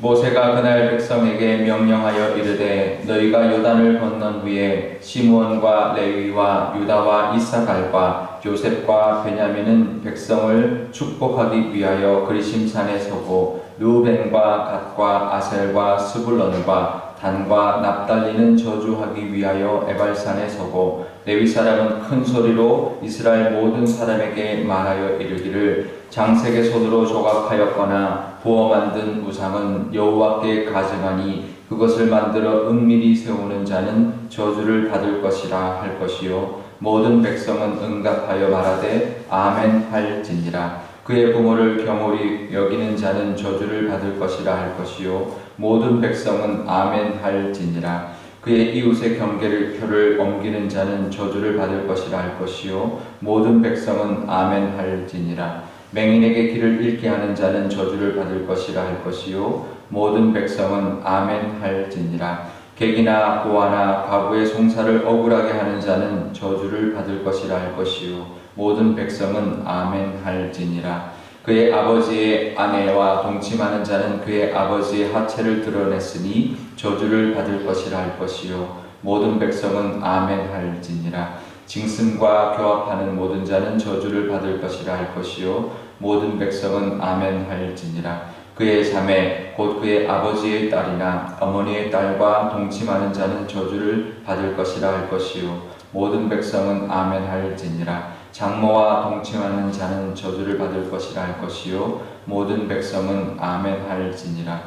모세가 그날 백성에게 명령하여 이르되 너희가 요단을 건넌 후에 시므온과 레위와 유다와 이사갈과 요셉과 베냐민은 백성을 축복하기 위하여 그리심산에 서고 르우벤과 갓과 아셀과 스불론과 단과 납달리는 저주하기 위하여 에발산에 서고 레위 사람은 큰 소리로 이스라엘 모든 사람에게 말하여 이르기를 장색의 손으로 조각하였거나 부어 만든 우상은 여호와께 가증하니 그것을 만들어 은밀히 세우는 자는 저주를 받을 것이라 할 것이요 모든 백성은 응답하여 말하되 아멘 할지니라. 그의 부모를 경홀히 여기는 자는 저주를 받을 것이라 할 것이요 모든 백성은 아멘 할지니라. 그의 이웃의 경계를 옮기는 자는 저주를 받을 것이라 할 것이요 모든 백성은 아멘 할지니라. 맹인에게 길을 잃게 하는 자는 저주를 받을 것이라 할 것이요 모든 백성은 아멘 할지니라. 객이나 고아나 과부의 송사를 억울하게 하는 자는 저주를 받을 것이라 할 것이요 모든 백성은 아멘 할지니라. 그의 아버지의 아내와 동침하는 자는 그의 아버지의 하체를 드러냈으니 저주를 받을 것이라 할 것이요 모든 백성은 아멘 할지니라. 징승과 교합하는 모든 자는 저주를 받을 것이라 할 것이요 모든 백성은 아멘 할지니라. 그의 자매 곧 그의 아버지의 딸이나 어머니의 딸과 동침하는 자는 저주를 받을 것이라 할 것이요 모든 백성은 아멘 할지니라. 장모와 동침하는 자는 저주를 받을 것이라 할 것이요 모든 백성은 아멘 할지니라.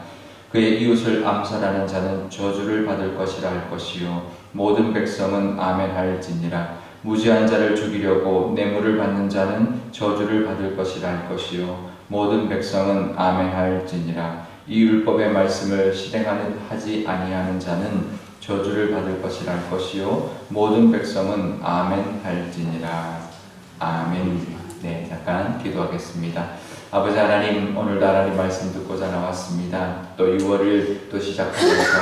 그의 이웃을 암살하는 자는 저주를 받을 것이라 할 것이요 모든 백성은 아멘 할지니라. 무지한 자를 죽이려고 뇌물을 받는 자는 저주를 받을 것이라 할 것이요 모든 백성은 아멘 할지니라. 이 율법의 말씀을 실행하지 아니하는 자는 저주를 받을 것이라 할 것이요 모든 백성은 아멘 할지니라. 아멘. 네, 잠깐 기도하겠습니다. 아버지 하나님, 오늘도 하나님 말씀 듣고자 나왔습니다. 또 6월을 또 시작하면서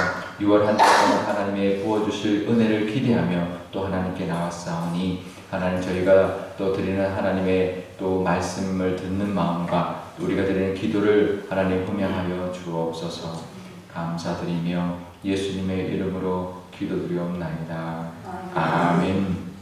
6월 한 달간 하나님의 부어주실 은혜를 기대하며 또 하나님께 나왔사오니 하나님 저희가 또 드리는 하나님의 또 말씀을 듣는 마음과 또 우리가 드리는 기도를 하나님 흠양하여 주옵소서. 감사드리며 예수님의 이름으로 기도드리옵나이다. 아멘.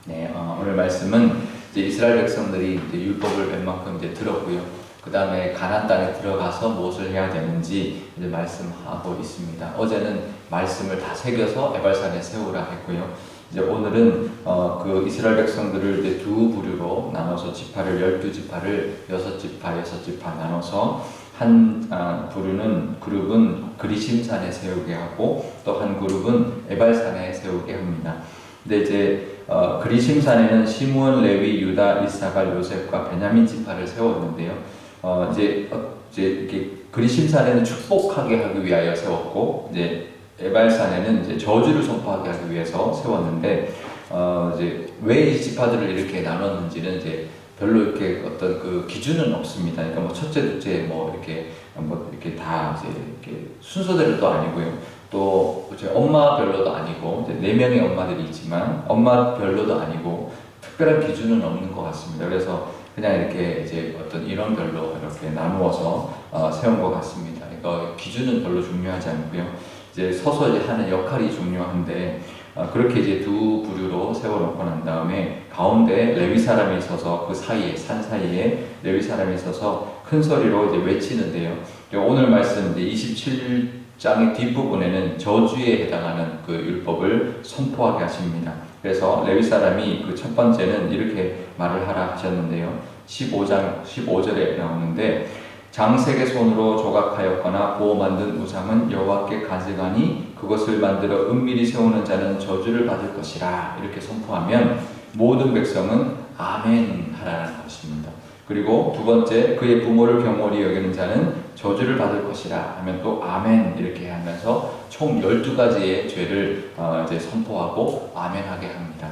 네, 오늘 말씀은 이제 이스라엘 백성들이 이제 율법을 웬만큼 이제 들었고요. 그 다음에 가나안 땅에 들어가서 무엇을 해야 되는지 이제 말씀하고 있습니다. 어제는 말씀을 다 새겨서 에발산에 세우라 했고요. 이제 오늘은 그 이스라엘 백성들을 이제 두 부류로 나눠서 지파를 12지파를 6지파 나눠서 한 그룹은 그리심산에 세우게 하고 또 한 그룹은 에발산에 세우게 합니다. 근데 이제 그리심산에는 시므온, 레위, 유다, 이사갈, 요셉과 베냐민 지파를 세웠는데요. 이제 이렇게 그리심산에는 축복하게 하기 위하여 세웠고, 이제 에발산에는 이제 저주를 선포하게 하기 위해서 세웠는데, 이제 왜 이 지파들을 이렇게 나눴는지는 이제 별로 이렇게 어떤 그 기준은 없습니다. 그러니까 뭐 첫째, 둘째 이렇게 다 이제 이렇게 순서대로도 아니고요. 또 제 엄마별로도 아니고 이제 4명의 엄마들이 있지만 엄마별로도 아니고 특별한 기준은 없는 것 같습니다. 그래서 그냥 이렇게 이제 어떤 인원별로 이렇게 나누어서 세운 것 같습니다. 그러니까 기준은 별로 중요하지 않고요. 이제 서서 이제 하는 역할이 중요한데 그렇게 이제 두 부류로 세워놓고 난 다음에 가운데 레위 사람이 있어서 그 사이에 산 사이에 레위 사람이 있어서 큰 소리로 이제 외치는데요. 오늘 말씀 이제 27장의 뒷부분에는 저주에 해당하는 그 율법을 선포하게 하십니다. 그래서 레위 사람이 그 첫 번째는 이렇게 말을 하라 하셨는데요. 15장 15절에 나오는데 장색의 손으로 조각하였거나 부어 만든 우상은 여호와께 가증하니 그것을 만들어 은밀히 세우는 자는 저주를 받을 것이라. 이렇게 선포하면 모든 백성은 아멘 하라는 것입니다. 그리고 두 번째, 그의 부모를 경홀히 여기는 자는 저주를 받을 것이라 하면 또 아멘 이렇게 하면서 총 12가지의 죄를 이제 선포하고 아멘하게 합니다.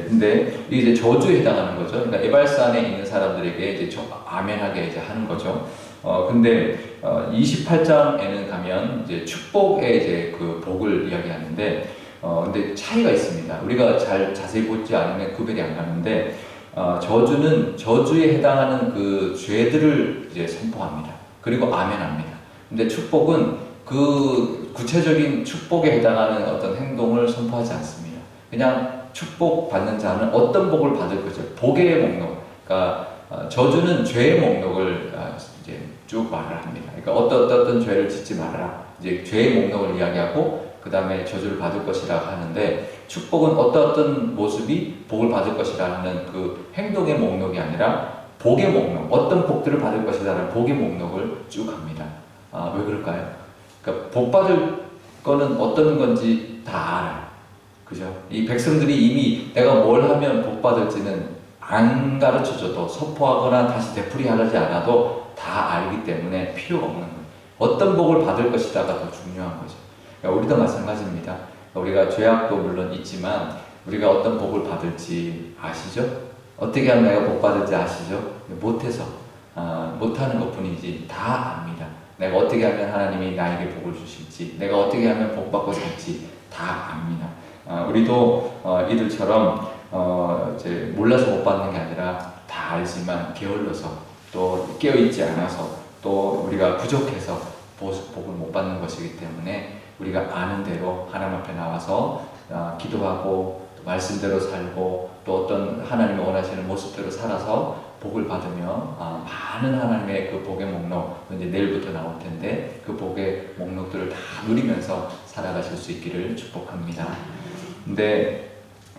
근데 이게 이제 저주에 해당하는 거죠. 그러니까 에발산에 있는 사람들에게 이제 아멘하게 이제 하는 거죠. 근데 28장에는 가면 이제 축복의 이제 그 복을 이야기하는데, 근데 차이가 있습니다. 우리가 잘 자세히 보지 않으면 구별이 안 가는데, 저주는 저주에 해당하는 그 죄들을 이제 선포합니다. 그리고 아멘합니다. 근데 축복은 그 구체적인 축복에 해당하는 어떤 행동을 선포하지 않습니다. 그냥 축복받는 자는 어떤 복을 받을 거죠. 복의 목록. 그러니까 저주는 죄의 목록을 이제 쭉 말을 합니다. 그러니까 어떤 죄를 짓지 말아라. 이제 죄의 목록을 이야기하고 그 다음에 저주를 받을 것이라 하는데, 축복은 어떤 모습이 복을 받을 것이라 하는 그 행동의 목록이 아니라 복의 목록, 어떤 복들을 받을 것이라는 복의 목록을 쭉 합니다. 왜 그럴까요? 그러니까 복 받을 거는 어떤 건지 다 알아. 그죠? 이 백성들이 이미 내가 뭘 하면 복 받을지는 안 가르쳐줘도, 선포하거나 다시 되풀이하지 않아도 다 알기 때문에 필요가 없는 거예요. 어떤 복을 받을 것이다가 더 중요한 거죠. 그러니까 우리도 마찬가지입니다. 우리가 죄악도 물론 있지만 우리가 어떤 복을 받을지 아시죠? 어떻게 하면 내가 복 받을지 아시죠? 못해서 못하는 것 뿐이지 다 압니다. 내가 어떻게 하면 하나님이 나에게 복을 주실지, 내가 어떻게 하면 복 받고 살지 다 압니다. 우리도 이들처럼 이제 몰라서 못 받는 게 아니라 다 알지만 게을러서, 또 깨어있지 않아서, 또 우리가 부족해서 복을 못 받는 것이기 때문에 우리가 아는 대로 하나님 앞에 나와서 기도하고 또 말씀대로 살고 또 어떤 하나님이 원하시는 모습대로 살아서 복을 받으며 많은 하나님의 그 복의 목록, 이제 내일부터 나올 텐데 그 복의 목록들을 다 누리면서 살아가실 수 있기를 축복합니다. 근데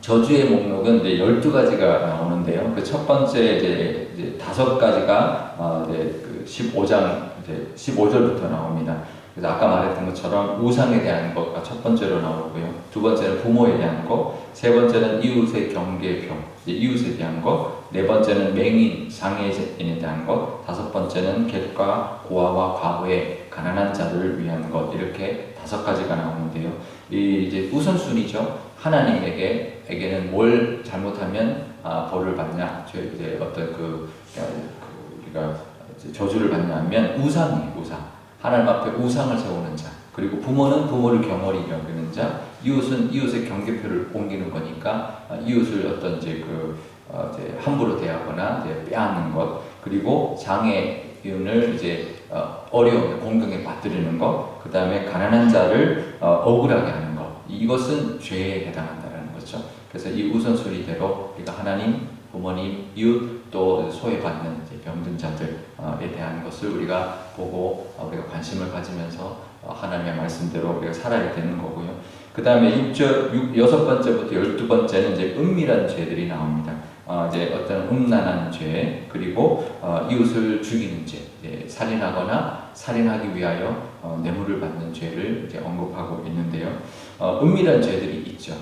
저주의 목록은 이제 12가지가 나오는데요. 그 첫 번째 이제 5가지가 이제 그 15장 이제 15절부터 나옵니다. 그래서 아까 말했던 것처럼 우상에 대한 것가 첫 번째로 나오고요. 두 번째는 부모에 대한 것, 세 번째는 이웃의 경계표, 이웃에 대한 것, 네 번째는 맹인, 장애인에 대한 것, 다섯 번째는 객과 고아와 과부의 가난한 자들을 위한 것, 이렇게 5가지가 나오는데요. 이 이제 우선순위죠. 하나님에게는 뭘 잘못하면 벌을 받냐, 이제 어떤 우리가 저주를 받냐면 우상이에요. 우상. 하나님 앞에 우상을 세우는 자, 그리고 부모는 부모를 경홀히 여기는 자, 이웃은 이웃의 경계표를 옮기는 거니까 이웃을 어떤 이제 이제 함부로 대하거나 이제 빼앗는 것, 그리고 장애인을 이제 어려운 공경에 빠뜨리는 것, 그 다음에 가난한 자를 억울하게 하는 것, 이것은 죄에 해당한다는 거죠. 그래서 이 우선순위대로 우리가 하나님, 부모님, 이웃, 또 소외받는 병든 자들에 대한 것을 우리가 보고 우리가 관심을 가지면서 하나님의 말씀대로 우리가 살아야 되는 거고요. 그 다음에 6번째부터 12번째는 이제 은밀한 죄들이 나옵니다. 이제 어떤 음란한 죄, 그리고 이웃을 죽이는 죄, 살인하거나 살인하기 위하여 뇌물을 받는 죄를 이제 언급하고 있는데요. 은밀한 죄들이 있죠.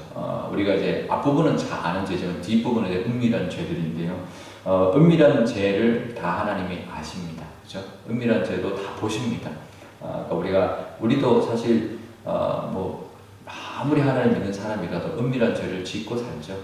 우리가 이제 앞부분은 잘 아는 죄지만 뒷부분은 이제 은밀한 죄들인데요. 은밀한 죄를 다 하나님이 아십니다. 그죠? 은밀한 죄도 다 보십니다. 그러니까 우리도 사실 아무리 하나님 믿는 사람이라도 은밀한 죄를 짓고 살죠.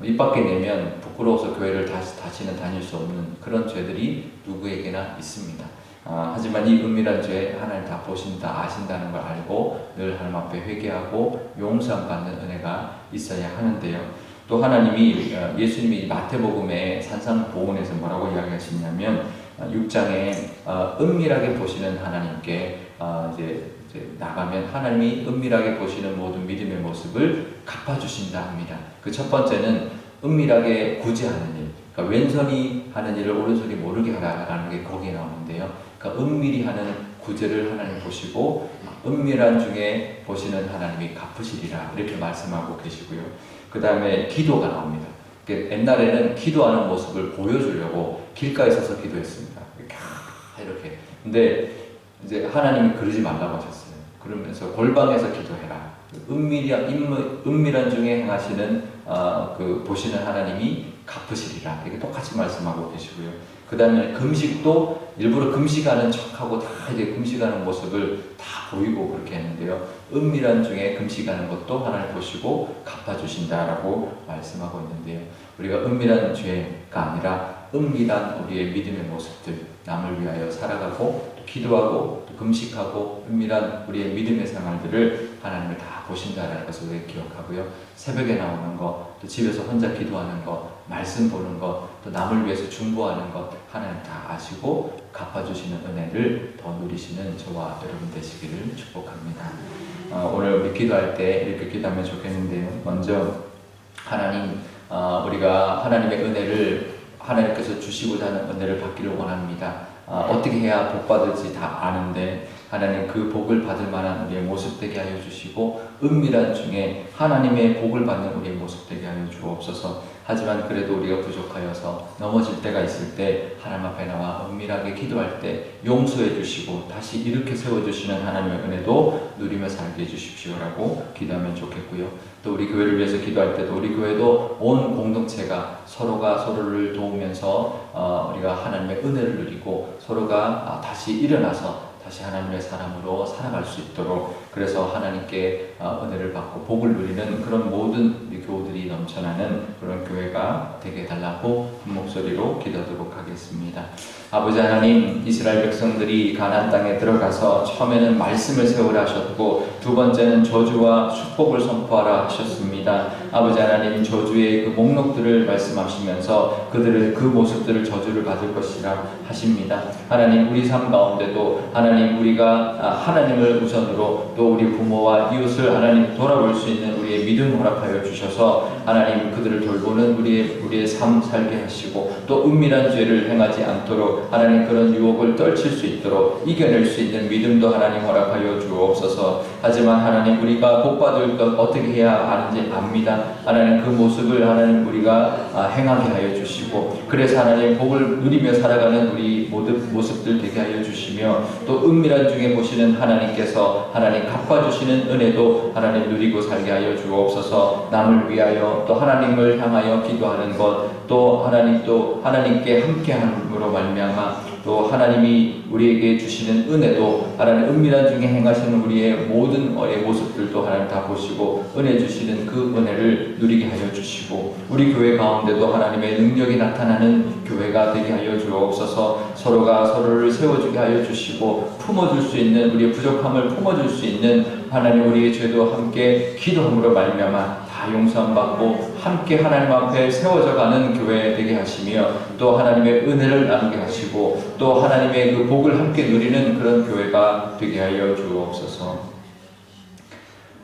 입 밖에 내면 부끄러워서 교회를 다시는 다닐 수 없는 그런 죄들이 누구에게나 있습니다. 하지만 이 은밀한 죄 하나님 다 보신다, 아신다는 걸 알고 늘 하나님 앞에 회개하고 용서함 받는 은혜가 있어야 하는데요. 또 하나님이 예수님이 마태복음의 산상보훈에서 뭐라고 이야기하시냐면 6장에 은밀하게 보시는 하나님께 이제 나가면 하나님이 은밀하게 보시는 모든 믿음의 모습을 갚아주신다 합니다. 그 첫 번째는 은밀하게 구제하는 일, 그러니까 왼손이 하는 일을 오른손이 모르게 하라라는 게 거기에 나오는데요. 그러니까 은밀히 하는 구제를 하나님 보시고 은밀한 중에 보시는 하나님이 갚으시리라, 이렇게 말씀하고 계시고요. 그 다음에 기도가 나옵니다. 옛날에는 기도하는 모습을 보여주려고 길가에 서서 기도했습니다. 이렇게. 근데 이제 하나님이 그러지 말라고 하셨어요. 그러면서 골방에서 기도해라. 은밀한 중에 행하시는 보시는 하나님이 갚으시리라, 이렇게 똑같이 말씀하고 계시고요. 그 다음에 금식도 일부러 금식하는 척하고 다 이제 금식하는 모습을 다 보이고 그렇게 했는데요. 은밀한 중에 금식하는 것도 하나님 보시고 갚아주신다라고 말씀하고 있는데요. 우리가 은밀한 죄가 아니라 은밀한 우리의 믿음의 모습들, 남을 위하여 살아가고 또 기도하고 또 금식하고 은밀한 우리의 믿음의 생활들을 하나님을 다 보신다는 것을 우리가 기억하고요. 새벽에 나오는 것, 또 집에서 혼자 기도하는 것, 말씀 보는 것, 또 남을 위해서 중보하는 것 하나님 다 아시고 갚아주시는 은혜를 더 누리시는 저와 여러분 되시기를 축복합니다. 오늘 우리 기도할 때 이렇게 기도하면 좋겠는데요. 먼저 하나님, 우리가 하나님의 은혜를 하나님께서 주시고자 하는 은혜를 받기를 원합니다. 어떻게 해야 복 받을지 다 아는데 하나님 그 복을 받을 만한 우리의 모습 되게 하여 주시고 은밀한 중에 하나님의 복을 받는 우리의 모습 되게 하여 주옵소서. 하지만 그래도 우리가 부족하여서 넘어질 때가 있을 때 하나님 앞에 나와 은밀하게 기도할 때 용서해 주시고 다시 이렇게 세워주시는 하나님의 은혜도 누리며 살게 해주십시오라고 기도하면 좋겠고요. 또 우리 교회를 위해서 기도할 때도 우리 교회도 온 공동체가 서로가 서로를 도우면서 우리가 하나님의 은혜를 누리고 서로가 다시 일어나서 다시 하나님의 사람으로 살아갈 수 있도록, 그래서 하나님께 은혜를 받고 복을 누리는 그런 모든 우리 교우들이 넘쳐나는 그런 교회가 되게 해달라고 한 목소리로 기도하도록 하겠습니다. 아버지 하나님, 이스라엘 백성들이 가나안 땅에 들어가서 처음에는 말씀을 세우라 하셨고 두 번째는 저주와 축복을 선포하라 하셨습니다. 아버지 하나님, 저주의 그 목록들을 말씀하시면서 그들을 그 모습들을 저주를 받을 것이라 하십니다. 하나님, 우리 삶 가운데도 하나님, 우리가 하나님을 우선으로 또 우리 부모와 이웃을 하나님 돌아볼 수 있는 우리의 믿음 허락하여 주셔서 하나님 그들을 돌보는 우리의 삶 살게 하시고 또 은밀한 죄를 행하지 않도록 하나님 그런 유혹을 떨칠 수 있도록 이겨낼 수 있는 믿음도 하나님 허락하여 주옵소서. 하지만 하나님, 우리가 복받을 것 어떻게 해야 하는지 압니다. 하나님 그 모습을 하나님 우리가 행하게 하여 주시고, 그래서 하나님 복을 누리며 살아가는 우리 모든 모습들 되게 하여 주시며 또 은밀한 중에 보시는 하나님께서 하나님 갚아주시는 은혜도 하나님 누리고 살게 하여 주옵소서. 남을 위하여 또 하나님을 향하여 기도하는 것, 또 하나님께 함께함으로 말미암아 또 하나님이 우리에게 주시는 은혜도 하나님 은밀한 중에 행하시는 우리의 모든 모습들도 하나님 다 보시고 은혜 주시는 그 은혜를 누리게 하여 주시고, 우리 교회 가운데도 하나님의 능력이 나타나는 교회가 되게 하여 주옵소서. 서로가 서로를 세워주게 하여 주시고 품어줄 수 있는 우리의 부족함을 품어줄 수 있는 하나님, 우리의 죄도 함께 기도함으로 말미암아 다 용서함 받고 함께 하나님 앞에 세워져 가는 교회 되게 하시며 또 하나님의 은혜를 나누게 하시고 또 하나님의 그 복을 함께 누리는 그런 교회가 되게 하여 주옵소서.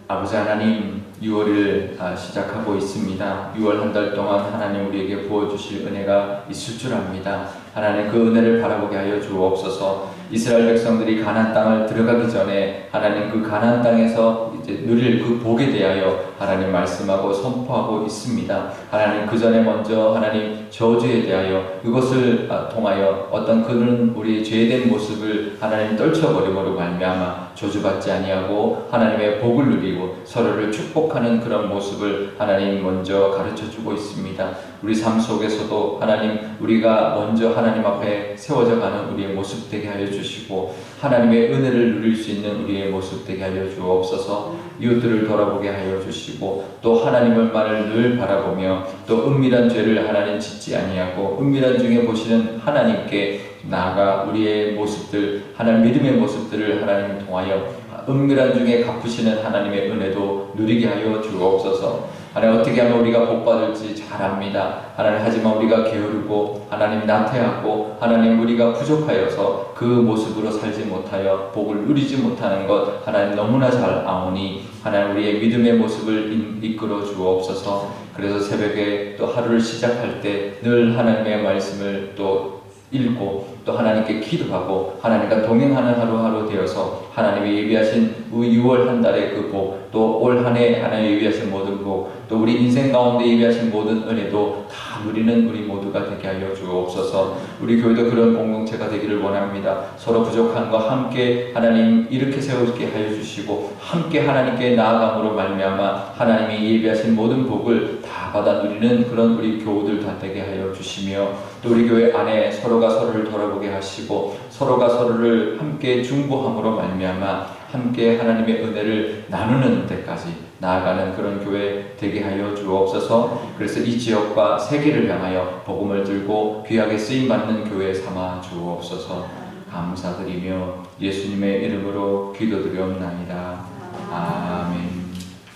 아버지 하나님, 6월을 시작하고 있습니다. 6월 한 달 동안 하나님 우리에게 부어주실 은혜가 있을 줄 압니다. 하나님 그 은혜를 바라보게 하여 주옵소서. 이스라엘 백성들이 가나안 땅을 들어가기 전에 하나님 그 가나안 땅에서 이제 누릴 그 복에 대하여 하나님 말씀하고 선포하고 있습니다. 하나님 그 전에 먼저 하나님 저주에 대하여 그것을 통하여 어떤 그런 우리의 죄된 모습을 하나님 떨쳐버림으로 말미암아 저주받지 아니하고 하나님의 복을 누리고 서로를 축복하는 그런 모습을 하나님 먼저 가르쳐주고 있습니다. 우리 삶 속에서도 하나님 우리가 먼저 하나님 앞에 세워져 가는 우리의 모습 되게 하여 주시고 하나님의 은혜를 누릴 수 있는 우리의 모습 되게 하여 주옵소서. 이웃들을 돌아보게 하여 주시고 또 하나님을만을 늘 바라보며 또 은밀한 죄를 하나님 짓지 아니하고 은밀한 중에 보시는 하나님께 나아가 우리의 모습들, 하나님 믿음의 모습들을 하나님 통하여 은밀한 중에 갚으시는 하나님의 은혜도 누리게 하여 주옵소서. 하나님 어떻게 하면 우리가 복받을지 잘 압니다. 하나님 하지만 우리가 게으르고 하나님 나태하고 하나님 우리가 부족하여서 그 모습으로 살지 못하여 복을 누리지 못하는 것 하나님 너무나 잘 아오니 하나님 우리의 믿음의 모습을 이끌어 주옵소서. 그래서 새벽에 또 하루를 시작할 때 늘 하나님의 말씀을 또 읽고 또 하나님께 기도하고 하나님과 동행하는 하루하루 되어서 하나님이 예비하신 6월 한 달의 그 복, 또 올 한 해 하나님이 예비하신 모든 복, 또 우리 인생 가운데 예비하신 모든 은혜도 다 누리는 우리 모두가 되게 하여 주옵소서. 우리 교회도 그런 공동체가 되기를 원합니다. 서로 부족한 거 함께 하나님 이렇게 세우게 하여 주시고 함께 하나님께 나아감으로 말미암아 하나님이 예비하신 모든 복을 다 받아 누리는 그런 우리 교우들 다 되게 하여 주시며 또 우리 교회 안에 서로가 서로를 돌아보게 하시고 서로가 서로를 함께 중보함으로 말미암아 함께 하나님의 은혜를 나누는 데까지 나아가는 그런 교회 되게 하여 주옵소서. 그래서 이 지역과 세계를 향하여 복음을 들고 귀하게 쓰임받는 교회 삼아 주옵소서. 감사드리며 예수님의 이름으로 기도드리옵나이다. 아멘.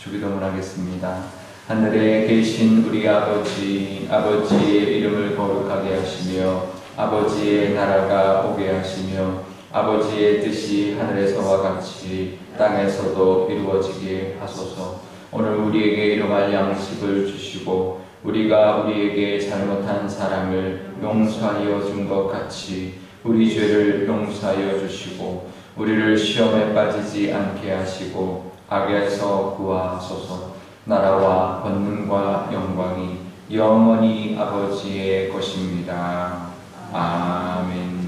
주기도문 하겠습니다. 하늘에 계신 우리 아버지, 아버지의 이름을 거룩하게 하시며 아버지의 나라가 오게 하시며 아버지의 뜻이 하늘에서와 같이 땅에서도 이루어지게 하소서. 오늘 우리에게 일용할 양식을 주시고 우리가 우리에게 잘못한 사람을 용서하여 준 것 같이 우리 죄를 용서하여 주시고 우리를 시험에 빠지지 않게 하시고 악에서 구하소서. 나라와 권능과 영광이 영원히 아버지의 것입니다. 아멘.